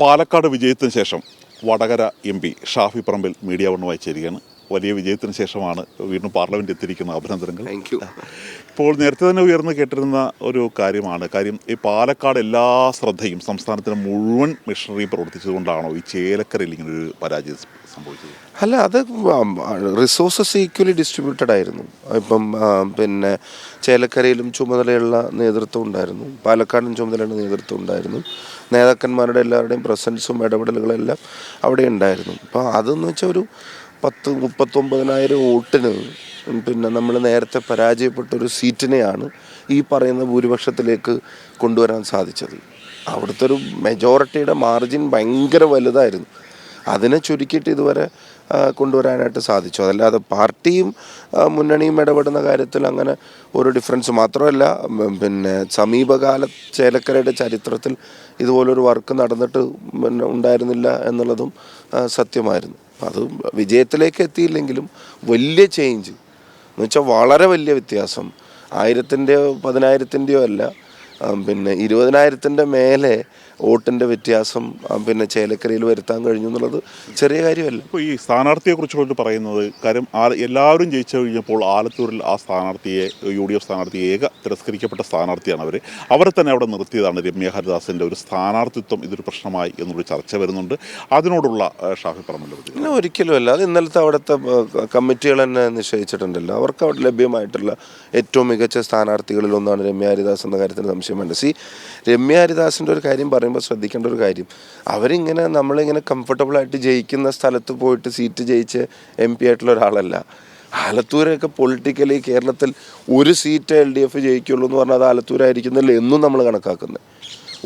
പാലക്കാട് വിജയത്തിന് ശേഷം Vadakara MP Shafi Parambil media വണ്ണുമായി ചേരുകയാണ്. വലിയ വിജയത്തിന് ശേഷമാണ് വീണ്ടും പാർലമെൻറ്റ് എത്തിയിരിക്കുന്ന. അഭിനന്ദനങ്ങൾ. Thank you. ഇപ്പോൾ നേരത്തെ തന്നെ ഉയർന്നു കേട്ടിരുന്ന ഒരു കാര്യം ഈ പാലക്കാട് എല്ലാ ശ്രദ്ധയും സംസ്ഥാനത്തിന് മുഴുവൻ മിഷണറി പ്രവർത്തിച്ചതുകൊണ്ടാണോ ഈ ചേലക്കരയിൽ ഇങ്ങനെ ഒരു പരാജയം സംഭവിച്ചത്? അല്ല, അത് റിസോഴ്സസ് ഈക്വലി ഡിസ്ട്രിബ്യൂട്ടഡ് ആയിരുന്നു. ഇപ്പം പിന്നെ ചേലക്കരയിലും ചുമതലയുള്ള നേതൃത്വം ഉണ്ടായിരുന്നു, പാലക്കാടും ചുമതലയുള്ള നേതൃത്വം ഉണ്ടായിരുന്നു, നേതാക്കന്മാരുടെ എല്ലാവരുടെയും പ്രസൻസും ഇടപെടലുകളെല്ലാം അവിടെ ഉണ്ടായിരുന്നു. അപ്പോൾ അതെന്ന് വെച്ചാൽ ഒരു 39,000 വോട്ടിന് പിന്നെ നമ്മൾ നേരത്തെ പരാജയപ്പെട്ടൊരു സീറ്റിനെയാണ് ഈ പറയുന്ന ഭൂരിപക്ഷത്തിലേക്ക് കൊണ്ടുവരാൻ സാധിച്ചത്. അവിടുത്തെ ഒരു മെജോറിറ്റിയുടെ മാർജിൻ ഭയങ്കര വലുതായിരുന്നു. അതിനെ ചുരുക്കിയിട്ട് ഇതുവരെ കൊണ്ടുവരാനായിട്ട് സാധിച്ചു. അതല്ലാതെ പാർട്ടിയും മുന്നണിയും ഇടപെടുന്ന കാര്യത്തിൽ അങ്ങനെ ഒരു ഡിഫറൻസ് മാത്രമല്ല, പിന്നെ സമീപകാല ചേലക്കരയുടെ ചരിത്രത്തിൽ ഇതുപോലൊരു വർക്ക് നടന്നിട്ട് ഉണ്ടായിരുന്നില്ല എന്നുള്ളതും സത്യമായിരുന്നു. അത് വിജയത്തിലേക്ക് എത്തിയില്ലെങ്കിലും വലിയ ചേഞ്ച് എന്ന് വെച്ചാൽ വളരെ വലിയ വ്യത്യാസം 1000-ൻ്റെയോ 10,000-ൻ്റെയോ അല്ല, പിന്നെ 20,000-ൻ്റെ മേലെ വോട്ടിൻ്റെ വ്യത്യാസം പിന്നെ ചേലക്കരയിൽ വരുത്താൻ കഴിഞ്ഞു എന്നുള്ളത് ചെറിയ കാര്യമല്ല. ഇപ്പോൾ ഈ സ്ഥാനാർത്ഥിയെക്കുറിച്ചുകൊണ്ട് പറയുന്നത് കാര്യം എല്ലാവരും ജയിച്ചു കഴിഞ്ഞപ്പോൾ ആലത്തൂരിൽ ആ സ്ഥാനാർത്ഥിയെ UDF സ്ഥാനാർത്ഥിയെ തിരസ്കരിക്കപ്പെട്ട സ്ഥാനാർത്ഥിയാണ് അവരെ തന്നെ അവിടെ നിർത്തിയതാണ്. രമ്യ ഹരിദാസിൻ്റെ ഒരു സ്ഥാനാർത്ഥിത്വം ഇതൊരു പ്രശ്നമായി എന്നൊരു ചർച്ച വരുന്നുണ്ട്. അതിനോടുള്ള ഷാഫി പറമ്പിൽ പിന്നെ ഒരിക്കലും അല്ല. അത് ഇന്നലത്തെ അവിടുത്തെ കമ്മിറ്റികൾ തന്നെ നിശ്ചയിച്ചിട്ടുണ്ടല്ലോ. അവർക്ക് അവിടെ ലഭ്യമായിട്ടുള്ള ഏറ്റവും മികച്ച സ്ഥാനാർത്ഥികളിൽ ഒന്നാണ് രമ്യ ഹരിദാസ് എന്ന കാര്യത്തിന് സംശയം വേണ്ട. രമ്യ ഹരിദാസിൻ്റെ ഒരു കാര്യം പറയുമ്പോൾ ശ്രദ്ധിക്കേണ്ട ഒരു കാര്യം, അവരിങ്ങനെ നമ്മളിങ്ങനെ കംഫർട്ടബിളായിട്ട് ജയിക്കുന്ന സ്ഥലത്ത് പോയിട്ട് സീറ്റ് ജയിച്ച് MP ആയിട്ടുള്ള ഒരാളല്ല. ആലത്തൂരൊക്കെ പൊളിറ്റിക്കലി കേരളത്തിൽ ഒരു സീറ്റ് LDF ജയിക്കുള്ളൂ എന്ന് പറഞ്ഞാൽ അത് ആലത്തൂരായിരിക്കുന്നില്ല എന്നും നമ്മൾ കണക്കാക്കുന്നത്.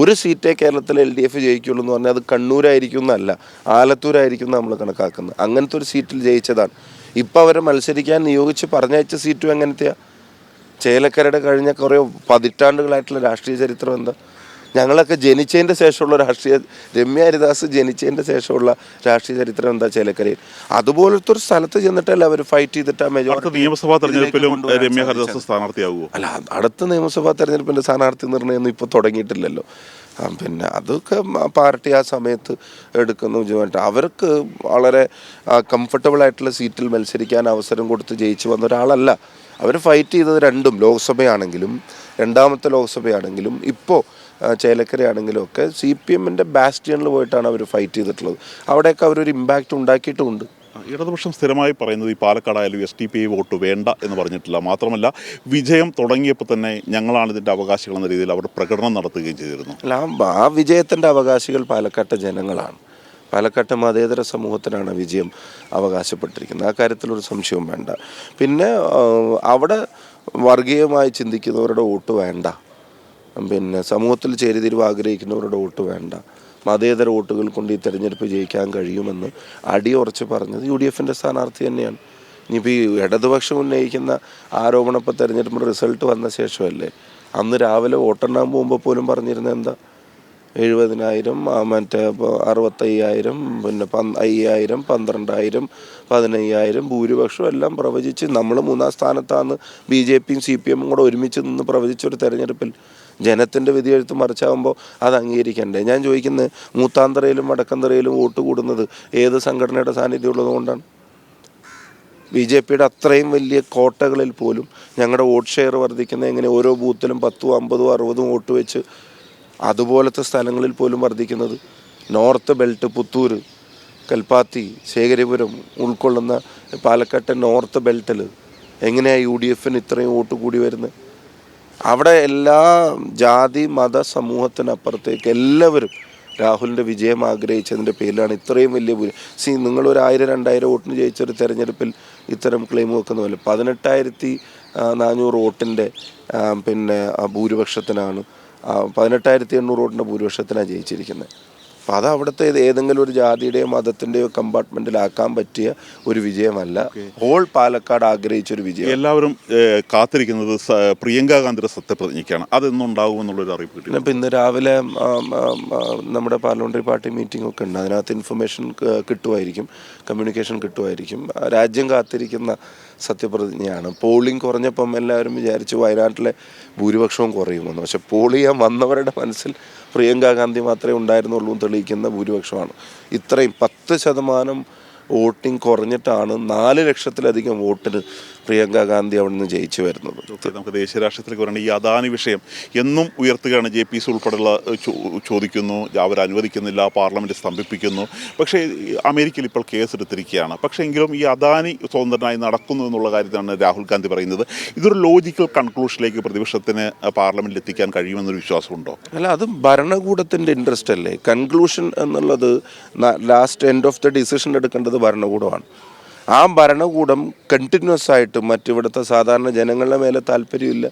ഒരു സീറ്റേ കേരളത്തിൽ LDF ജയിക്കുള്ളൂ എന്ന് പറഞ്ഞാൽ അത് കണ്ണൂരായിരിക്കും എന്നല്ല, ആലത്തൂരായിരിക്കും നമ്മൾ കണക്കാക്കുന്നത്. അങ്ങനത്തെ ഒരു സീറ്റിൽ ജയിച്ചതാണ്. ഇപ്പം അവരെ മത്സരിക്കാൻ നിയോഗിച്ച് പറഞ്ഞയച്ച സീറ്റും എങ്ങനത്തെയാണ്? ചേലക്കരയുടെ കഴിഞ്ഞ കുറേ പതിറ്റാണ്ടുകളായിട്ടുള്ള രാഷ്ട്രീയ ചരിത്രം എന്താ? ഞങ്ങളൊക്കെ ജനിച്ചതിൻ്റെ ശേഷമുള്ള രമ്യ ഹരിദാസ് ജനിച്ചതിൻ്റെ ശേഷമുള്ള രാഷ്ട്രീയ ചരിത്രം എന്താ ചേലക്കരയിൽ? അതുപോലത്തെ ഒരു സ്ഥലത്ത് ചെന്നിട്ടല്ല അവർ ഫൈറ്റ് ചെയ്തിട്ട് നിയമസഭാ തെരഞ്ഞെടുപ്പിലും രമ്യ ഹരിദാസ് സ്ഥാനാർത്ഥിയാകുമോ? അല്ല, അടുത്ത നിയമസഭാ തെരഞ്ഞെടുപ്പിൻ്റെ സ്ഥാനാർത്ഥി നിർണ്ണയമൊന്നും ഇപ്പോൾ തുടങ്ങിയിട്ടില്ലല്ലോ. പിന്നെ അതൊക്കെ പാർട്ടി ആ സമയത്ത് എടുക്കുന്ന അവർക്ക് വളരെ കംഫർട്ടബിളായിട്ടുള്ള സീറ്റിൽ മത്സരിക്കാൻ അവസരം കൊടുത്ത് ജയിച്ചു വന്ന ഒരാളല്ല. അവർ ഫൈറ്റ് ചെയ്തത് രണ്ടും, ലോക്സഭയാണെങ്കിലും രണ്ടാമത്തെ ലോക്സഭയാണെങ്കിലും ഇപ്പോൾ ചേലക്കരയാണെങ്കിലും ഒക്കെ CPMൻ്റെ ബാസ്റ്റിയനിൽ പോയിട്ടാണ് അവർ ഫൈറ്റ് ചെയ്തിട്ടുള്ളത്. അവിടെയൊക്കെ അവരൊരു ഇമ്പാക്റ്റ് ഉണ്ടാക്കിയിട്ടുമുണ്ട്. ഇടതുപക്ഷം സ്ഥിരമായി പറയുന്നത് ഈ പാലക്കാടായാലും SDPI വോട്ട് വേണ്ട എന്ന് പറഞ്ഞിട്ടില്ല. മാത്രമല്ല വിജയം തുടങ്ങിയപ്പോൾ തന്നെ ഞങ്ങളാണ് ഇതിൻ്റെ അവകാശികൾ എന്ന രീതിയിൽ അവർ പ്രകടനം നടത്തുകയും ചെയ്തിരുന്നു. അല്ല, ആ വിജയത്തിൻ്റെ അവകാശികൾ പാലക്കാട്ടെ ജനങ്ങളാണ്. പാലക്കാട്ടെ മതേതര സമൂഹത്തിനാണ് വിജയം അവകാശപ്പെട്ടിരിക്കുന്നത്. ആ കാര്യത്തിലൊരു സംശയവും വേണ്ട. പിന്നെ അവിടെ വർഗീയമായി ചിന്തിക്കുന്നവരുടെ വോട്ട് വേണ്ട, പിന്നെ സമൂഹത്തിൽ ചേരിതിരിവ് ആഗ്രഹിക്കുന്നവരുടെ വോട്ട് വേണ്ട, മതേതര വോട്ടുകൾ കൊണ്ട് ഈ തെരഞ്ഞെടുപ്പ് ജയിക്കാൻ കഴിയുമെന്ന് അടിയുറച്ച് പറഞ്ഞത് UDFൻ്റെ സ്ഥാനാർത്ഥി തന്നെയാണ്. ഇനിയിപ്പോൾ ഈ ഇടതുപക്ഷം ഉന്നയിക്കുന്ന ആരോപണം ഇപ്പോൾ തെരഞ്ഞെടുപ്പ് റിസൾട്ട് വന്ന ശേഷമല്ലേ. അന്ന് രാവിലെ വോട്ടെണ്ണാൻ പോകുമ്പോൾ പോലും പറഞ്ഞിരുന്നത് എന്താ? 70,000, മറ്റേ 65,000, പിന്നെ 5,000, 12,000, 15,000 ഭൂരിപക്ഷം എല്ലാം പ്രവചിച്ച് നമ്മൾ 3-ാം സ്ഥാനത്താണ് BJPയും CPM കൂടെ ഒരുമിച്ച് നിന്ന് പ്രവചിച്ചൊരു തെരഞ്ഞെടുപ്പിൽ ജനത്തിൻ്റെ വിധിയെഴുത്ത് മറിച്ചാകുമ്പോൾ അത് അംഗീകരിക്കണ്ടേ? ഞാൻ ചോദിക്കുന്നത്, മൂത്താന്തറയിലും വടക്കന്തറയിലും വോട്ട് കൂടുന്നത് ഏത് സംഘടനയുടെ സാന്നിധ്യം ഉള്ളതുകൊണ്ടാണ്? BJPയുടെ അത്രയും വലിയ കോട്ടകളിൽ പോലും ഞങ്ങളുടെ വോട്ട് ഷെയർ വർദ്ധിക്കുന്നത് എങ്ങനെ? ഓരോ ബൂത്തിലും 10, 50, 60 വോട്ട് വെച്ച് അതുപോലത്തെ സ്ഥലങ്ങളിൽ പോലും വർദ്ധിക്കുന്നത്. നോർത്ത് ബെൽറ്റ്, പുത്തൂർ, കൽപ്പാത്തി, ശേഖരപുരം ഉൾക്കൊള്ളുന്ന പാലക്കാട്ടെ നോർത്ത് ബെൽറ്റിൽ എങ്ങനെയാണ് UDFന് ഇത്രയും വോട്ട് കൂടി വരുന്നത്? അവിടെ എല്ലാ ജാതി മത സമൂഹത്തിനപ്പുറത്തേക്ക് എല്ലാവരും രാഹുലിൻ്റെ വിജയം ആഗ്രഹിച്ചതിൻ്റെ പേരിലാണ് ഇത്രയും വലിയ നിങ്ങളൊരു 1000-2000 വോട്ടിന് ജയിച്ചൊരു തെരഞ്ഞെടുപ്പിൽ ഇത്തരം ക്ലെയിം വെക്കുന്ന പോലെ 18,400 വോട്ടിൻ്റെ പിന്നെ ഭൂരിപക്ഷത്തിനാണ് 18,800 വോട്ടിൻ്റെ ഭൂരിപക്ഷത്തിനാണ് ജയിച്ചിരിക്കുന്നത്. അപ്പോൾ അത് അവിടുത്തെ ഏതെങ്കിലും ഒരു ജാതിയുടെയോ മതത്തിൻ്റെയോ കമ്പാർട്ട്മെൻറ്റിലാക്കാൻ പറ്റിയ ഒരു വിജയമല്ല. ഹോൾ പാലക്കാട് ആഗ്രഹിച്ചൊരു വിജയം. എല്ലാവരും കാത്തിരിക്കുന്നത് പ്രിയങ്ക ഗാന്ധിയുടെ സത്യപ്രതിജ്ഞയ്ക്കാണ്. അതെന്നുണ്ടാകുമെന്നുള്ളൊരു അറിയിപ്പ് കിട്ടി. ഇപ്പോൾ ഇന്ന് രാവിലെ നമ്മുടെ പാർലമെൻ്ററി പാർട്ടി മീറ്റിംഗ് ഒക്കെ ഉണ്ട്. അതിനകത്ത് ഇൻഫർമേഷൻ കിട്ടുമായിരിക്കും, കമ്മ്യൂണിക്കേഷൻ കിട്ടുമായിരിക്കും. രാജ്യം കാത്തിരിക്കുന്ന സത്യപ്രതിജ്ഞയാണ്. പോളിംഗ് കുറഞ്ഞപ്പം എല്ലാവരും വിചാരിച്ചു വയനാട്ടിലെ ഭൂരിപക്ഷവും കുറയുമെന്ന്. പക്ഷെ പോൾ ചെയ്യാൻ വന്നവരുടെ മനസ്സിൽ പ്രിയങ്ക ഗാന്ധി മാത്രമേ ഉണ്ടായിരുന്നുള്ളൂ എന്ന് തെളിയിക്കുന്ന ഭൂരിപക്ഷമാണ്. ഇത്രയും 10% വോട്ടിംഗ് കുറഞ്ഞിട്ടാണ് 4 ലക്ഷത്തിലധികം വോട്ടിന് പ്രിയങ്ക ഗാന്ധി അവിടെ നിന്ന് ജയിച്ചു വരുന്നത്. നമുക്ക് ദേശീയ രാഷ്ട്രീയത്തിലേക്ക് വരേണ്ട ഈ അദാനി വിഷയം എന്നും ഉയർത്തുകയാണ്. JPC ഉൾപ്പെടെയുള്ള ചോദിക്കുന്നു, അവർ അനുവദിക്കുന്നില്ല, പാർലമെൻറ്റ് സ്തംഭിപ്പിക്കുന്നു. പക്ഷേ അമേരിക്കയിൽ ഇപ്പോൾ കേസെടുത്തിരിക്കുകയാണ്. പക്ഷേ എങ്കിലും ഈ അദാനി സ്വതന്ത്രനായി നടക്കുന്നു എന്നുള്ള കാര്യത്തിലാണ് രാഹുൽ ഗാന്ധി പറയുന്നത്. ഇതൊരു ലോജിക്കൽ കൺക്ലൂഷനിലേക്ക് പ്രതിപക്ഷത്തിന് പാർലമെൻറ്റിൽ എത്തിക്കാൻ കഴിയുമെന്നൊരു വിശ്വാസമുണ്ടോ? അല്ല, അത് ഭരണകൂടത്തിൻ്റെ ഇൻട്രസ്റ്റ് അല്ലേ. കൺക്ലൂഷൻ എന്നുള്ളത് last end of the decision എടുക്കേണ്ടത് ഭരണകൂടമാണ്. ആ ഭരണകൂടം കണ്ടിന്യൂസ് ആയിട്ട് മറ്റിവിടുത്തെ സാധാരണ ജനങ്ങളുടെ മേലെ താല്പര്യമില്ല,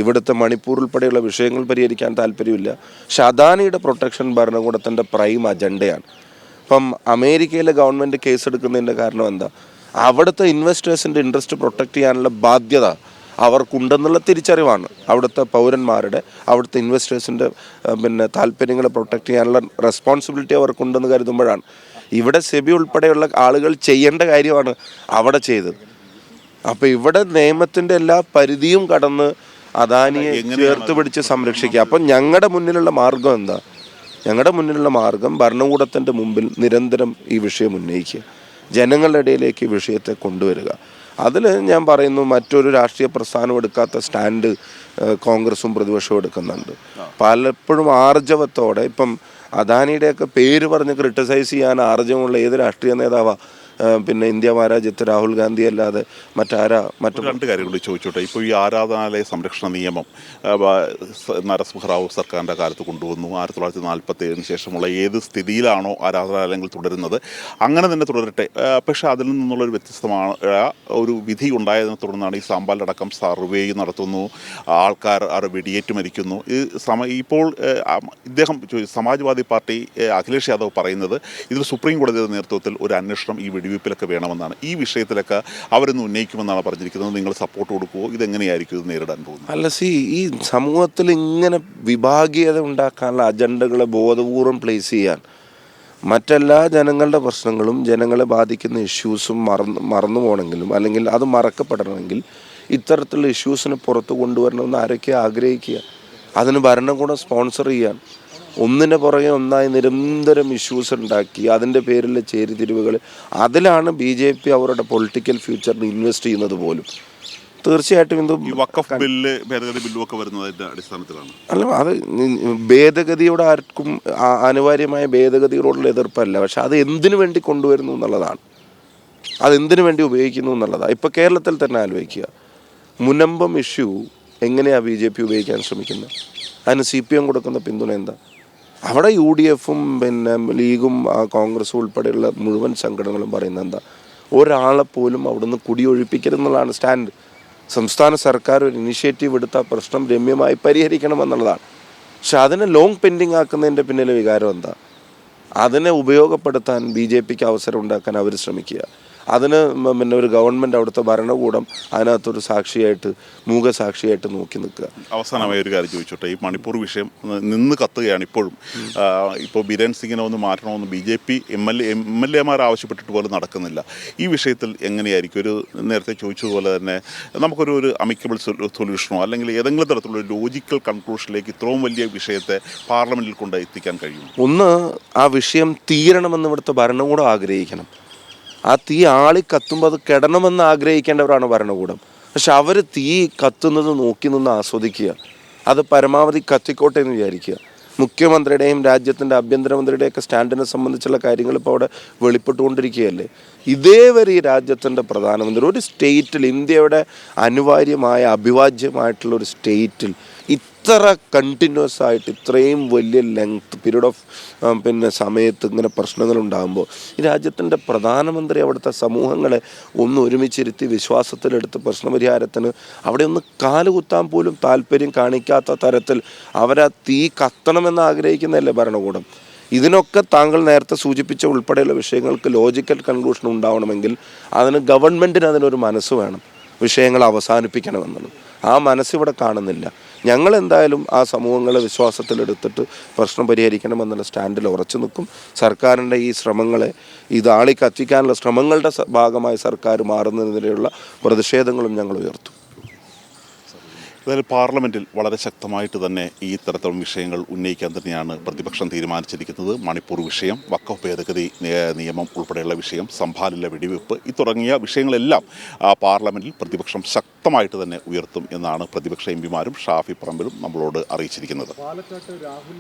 ഇവിടുത്തെ മണിപ്പൂർ ഉൾപ്പെടെയുള്ള വിഷയങ്ങൾ പരിഹരിക്കാൻ താല്പര്യമില്ല. പക്ഷെ അദാനിയുടെ പ്രൊട്ടക്ഷൻ ഭരണകൂടത്തിൻ്റെ പ്രൈം അജണ്ടയാണ്. ഇപ്പം അമേരിക്കയിലെ ഗവൺമെൻറ് കേസെടുക്കുന്നതിൻ്റെ കാരണം എന്താ? അവിടുത്തെ ഇൻവെസ്റ്റേഴ്സിൻ്റെ ഇൻട്രസ്റ്റ് പ്രൊട്ടക്റ്റ് ചെയ്യാനുള്ള ബാധ്യത അവർക്കുണ്ടെന്നുള്ള തിരിച്ചറിവാണ്. അവിടുത്തെ പൗരന്മാരുടെ, അവിടുത്തെ ഇൻവെസ്റ്റേഴ്സിൻ്റെ താല്പര്യങ്ങളെ പ്രൊട്ടക്റ്റ് ചെയ്യാനുള്ള റെസ്പോൺസിബിലിറ്റി അവർക്കുണ്ടെന്ന് കരുതുമ്പോഴാണ്. ഇവിടെ സെബി ഉൾപ്പെടെയുള്ള ആളുകൾ ചെയ്യേണ്ട കാര്യമാണ് അവിടെ ചെയ്തത്. അപ്പോൾ ഇവിടെ നിയമത്തിൻ്റെ എല്ലാ പരിധിയും കടന്ന് അദാനിയെ ചേർത്ത് പിടിച്ച് സംരക്ഷിക്കുക. അപ്പം ഞങ്ങളുടെ മുന്നിലുള്ള മാർഗം എന്താ? ഞങ്ങളുടെ മുന്നിലുള്ള മാർഗം ഭരണകൂടത്തിൻ്റെ മുമ്പിൽ നിരന്തരം ഈ വിഷയം ഉന്നയിക്കുക, ജനങ്ങളുടെ ഇടയിലേക്ക് ഈ വിഷയത്തെ കൊണ്ടുവരിക. അതിൽ ഞാൻ പറയുന്നു, മറ്റൊരു രാഷ്ട്രീയ പ്രസ്ഥാനം എടുക്കാത്ത സ്റ്റാൻഡ് കോൺഗ്രസും പ്രതിപക്ഷവും എടുക്കുന്നുണ്ട്. പലപ്പോഴും ആർജവത്തോടെ, ഇപ്പം അദാനിയുടെയൊക്കെ പേര് പറഞ്ഞ് ക്രിട്ടിസൈസ് ചെയ്യാൻ ആർജവമുള്ള ഏത് രാഷ്ട്രീയ നേതാവാണ് ഇന്ത്യ മഹാരാജ്യത്ത് രാഹുൽ ഗാന്ധി അല്ലാതെ മറ്റു രണ്ട് കാര്യങ്ങൾ ചോദിച്ചോട്ടെ. ഇപ്പോൾ ഈ ആരാധനാലയ സംരക്ഷണ നിയമം നരസിംഹറാവു സർക്കാരിൻ്റെ കാലത്ത് കൊണ്ടുവന്നു. 1947 ശേഷമുള്ള ഏത് സ്ഥിതിയിലാണോ ആരാധനാലയങ്ങൾ തുടരുന്നത് അങ്ങനെ തന്നെ തുടരട്ടെ. പക്ഷേ അതിൽ നിന്നുള്ളൊരു വ്യത്യസ്തമായ ഒരു വിധി ഉണ്ടായതിനെ തുടർന്നാണ് ഈ സാമ്പാലടക്കം സർവേ നടത്തുന്നു, ആൾക്കാർ വെടിയേറ്റ് മരിക്കുന്നു. ഇപ്പോൾ ഇദ്ദേഹം സമാജ്വാദി പാർട്ടി അഖിലേഷ് യാദവ് പറയുന്നത് ഇതിൽ സുപ്രീം കോടതിയുടെ നേതൃത്വത്തിൽ ഒരു അന്വേഷണം ഈ വെടിവെപ്പിലൊക്കെ വേണമെന്നാണ്. ഈ വിഷയത്തിലൊക്കെ അവരൊന്ന് ഉന്നയിക്കുമെന്നാണ് പറഞ്ഞിരിക്കുന്നത്. നിങ്ങൾ സപ്പോർട്ട് കൊടുക്കുമോ? ഇതെങ്ങനെയായിരിക്കും ഇത് നേരിടാൻ പോകുന്നത്? അല്ല, ഈ സമൂഹത്തിൽ ഇങ്ങനെ വിഭാഗീയത ഉണ്ടാക്കാനുള്ള അജണ്ടകളെ ബോധപൂർവം പ്ലേസ് ചെയ്യാൻ, മറ്റെല്ലാ ജനങ്ങളുടെ പ്രശ്നങ്ങളും ജനങ്ങളെ ബാധിക്കുന്ന ഇഷ്യൂസും മറന്നു പോകണമെങ്കിലും അല്ലെങ്കിൽ അത് മറക്കപ്പെടണമെങ്കിൽ ഇത്തരത്തിലുള്ള ഇഷ്യൂസിന് പുറത്ത് കൊണ്ടുവരണമെന്ന് ആരൊക്കെ ആഗ്രഹിക്കുക. അതിന് ഭരണകൂടം സ്പോൺസർ ചെയ്യാൻ ഒന്നിന് പുറകെ ഒന്നായി നിരന്തരം ഇഷ്യൂസ് ഉണ്ടാക്കി അതിൻ്റെ പേരിൽ ചേരിതിരിവുകൾ, അതിലാണ് BJP അവരുടെ പൊളിറ്റിക്കൽ ഫ്യൂച്ചറിന് ഇൻവെസ്റ്റ് ചെയ്യുന്നത് പോലും. തീർച്ചയായിട്ടും വഖഫ് ബില്ല്, ഭേദഗതി ബില്ലുമൊക്കെ വരുന്നതിൻ്റെ അടിസ്ഥാനത്തിലാണ്. അല്ല, അത് ഭേദഗതിയോട് ആർക്കും അനിവാര്യമായ ഭേദഗതികളോടുള്ള എതിർപ്പല്ല. പക്ഷെ അത് എന്തിനു വേണ്ടി കൊണ്ടുവരുന്നു എന്നുള്ളതാണ്, അതെന്തിനു വേണ്ടി ഉപയോഗിക്കുന്നു എന്നുള്ളതാണ്. ഇപ്പോൾ കേരളത്തിൽ തന്നെ ആലോചിക്കുക, മുനമ്പം ഇഷ്യൂ എങ്ങനെയാണ് BJP ഉപയോഗിക്കാൻ ശ്രമിക്കുന്നത്? അതിന് CPM കൊടുക്കുന്ന പിന്തുണ എന്താ? അവിടെ UDFും ലീഗും കോൺഗ്രസും ഉൾപ്പെടെയുള്ള മുഴുവൻ സംഘടനകളും പറയുന്നത് എന്താ? ഒരാളെപ്പോലും അവിടുന്ന് കുടിയൊഴിപ്പിക്കരുതെന്നുള്ളതാണ് സ്റ്റാൻഡ്. സംസ്ഥാന സർക്കാർ ഒരു ഇനിഷ്യേറ്റീവ് എടുത്ത പ്രശ്നം രമ്യമായി പരിഹരിക്കണമെന്നുള്ളതാണ്. പക്ഷെ അതിനെ ലോങ് പെൻഡിങ് ആക്കുന്നതിൻ്റെ പിന്നിലെ വികാരം എന്താ? അതിനെ ഉപയോഗപ്പെടുത്താൻ BJPക്ക് അവസരം ഉണ്ടാക്കാൻ അവർ ശ്രമിക്കുക. അതിന് ഒരു ഗവൺമെൻറ്, അവിടുത്തെ ഭരണകൂടം അതിനകത്തൊരു സാക്ഷിയായിട്ട്, മൂകസാക്ഷിയായിട്ട് നോക്കി നിൽക്കുക. അവസാനമായ ഒരു കാര്യം ചോദിച്ചോട്ടെ. ഈ മണിപ്പൂർ വിഷയം നിന്ന് കത്തുകയാണ് ഇപ്പോഴും. ഇപ്പോൾ ബിരേൻ സിംഗിനെ ഒന്ന് മാറ്റണമെന്ന് BJP MLA ആവശ്യപ്പെട്ടിട്ട് പോലും നടക്കുന്നില്ല. ഈ വിഷയത്തിൽ എങ്ങനെയായിരിക്കും ഒരു നേരത്തെ ചോദിച്ചതുപോലെ തന്നെ നമുക്കൊരു അമിക്കബിൾ സൊല്യൂഷനോ അല്ലെങ്കിൽ ഏതെങ്കിലും തരത്തിലുള്ള ഒരു ലോജിക്കൽ കൺക്ലൂഷനിലേക്ക് ഇത്രയും വലിയ വിഷയത്തെ പാർലമെൻറ്റിൽ കൊണ്ട് എത്തിക്കാൻ കഴിയും? ഒന്ന്, ആ വിഷയം തീരണമെന്ന് ഇവിടുത്തെ ഭരണകൂടം ആഗ്രഹിക്കണം. ആ തീ ആളി കത്തുമ്പോൾ അത് കെടണമെന്ന് ആഗ്രഹിക്കേണ്ടവരാണ് ഭരണകൂടം. പക്ഷെ അവർ തീ കത്തുന്നത് നോക്കി നിന്ന് ആസ്വദിക്കുക, അത് പരമാവധി കത്തിക്കോട്ടെ എന്ന് വിചാരിക്കുക. മുഖ്യമന്ത്രിയുടെയും രാജ്യത്തിൻ്റെ ആഭ്യന്തരമന്ത്രിയുടെയൊക്കെ സ്റ്റാൻഡിനെ സംബന്ധിച്ചുള്ള കാര്യങ്ങൾ ഇപ്പോൾ അവിടെ വെളിപ്പെട്ടുകൊണ്ടിരിക്കുകയല്ലേ. ഇതേവരെ ഈ രാജ്യത്തിൻ്റെ പ്രധാനമന്ത്രി ഒരു സ്റ്റേറ്റിൽ, ഇന്ത്യയുടെ അനിവാര്യമായ അഭിവാജ്യമായിട്ടുള്ള ഒരു സ്റ്റേറ്റിൽ ഇത്ര കണ്ടിന്യൂസ് ആയിട്ട് ഇത്രയും വലിയ പീരീഡ് ഓഫ് സമയത്ത് ഇങ്ങനെ പ്രശ്നങ്ങളുണ്ടാകുമ്പോൾ ഈ രാജ്യത്തിൻ്റെ പ്രധാനമന്ത്രി അവിടുത്തെ സമൂഹങ്ങളെ ഒന്ന് ഒരുമിച്ചിരുത്തി വിശ്വാസത്തിലെടുത്ത് പ്രശ്നപരിഹാരത്തിന് അവിടെ ഒന്ന് കാലുകുത്താൻ പോലും താല്പര്യം കാണിക്കാത്ത തരത്തിൽ അവരാ തീ കത്തണമെന്ന് ആഗ്രഹിക്കുന്നതല്ലേ ഭരണകൂടം. ഇതിനൊക്കെ താങ്കൾ നേരത്തെ സൂചിപ്പിച്ച ഉൾപ്പെടെയുള്ള വിഷയങ്ങൾക്ക് ലോജിക്കൽ കൺക്ലൂഷൻ ഉണ്ടാവണമെങ്കിൽ അതിന് ഗവൺമെൻറ്റിന് അതിനൊരു മനസ്സ് വേണം, വിഷയങ്ങൾ അവസാനിപ്പിക്കണമെന്നുള്ളത്. ആ മനസ്സിവിടെ കാണുന്നില്ല. ഞങ്ങൾ എന്തായാലും ആ സമൂഹങ്ങളെ വിശ്വാസത്തിലെടുത്തിട്ട് പ്രശ്നം പരിഹരിക്കണമെന്നുള്ള സ്റ്റാൻഡിൽ ഉറച്ചു നിൽക്കും. സർക്കാരിൻ്റെ ഈ ശ്രമങ്ങളെ, ഇതാളി കത്തിക്കാനുള്ള ശ്രമങ്ങളുടെ ഭാഗമായി സർക്കാർ മാറുന്നതിനെതിരെയുള്ള പ്രതിഷേധങ്ങളും ഞങ്ങൾ ഉയർത്തും. അതായത് പാർലമെൻറ്റിൽ വളരെ ശക്തമായിട്ട് തന്നെ ഈ തരത്തിലുള്ള വിഷയങ്ങൾ ഉന്നയിക്കാൻ തന്നെയാണ് പ്രതിപക്ഷം തീരുമാനിച്ചിരിക്കുന്നത്. മണിപ്പൂർ വിഷയം, വഖഫ് ഭേദഗതി നിയമം ഉൾപ്പെടെയുള്ള വിഷയം, സംഭാലിലെ വെടിവെപ്പ് തുടങ്ങിയ വിഷയങ്ങളെല്ലാം പാർലമെൻറ്റിൽ പ്രതിപക്ഷം ശക്തമായിട്ട് തന്നെ ഉയർത്തും എന്നാണ് പ്രതിപക്ഷ എം പിമാരും ഷാഫി പറമ്പിലും നമ്മളോട് അറിയിച്ചിരിക്കുന്നത്.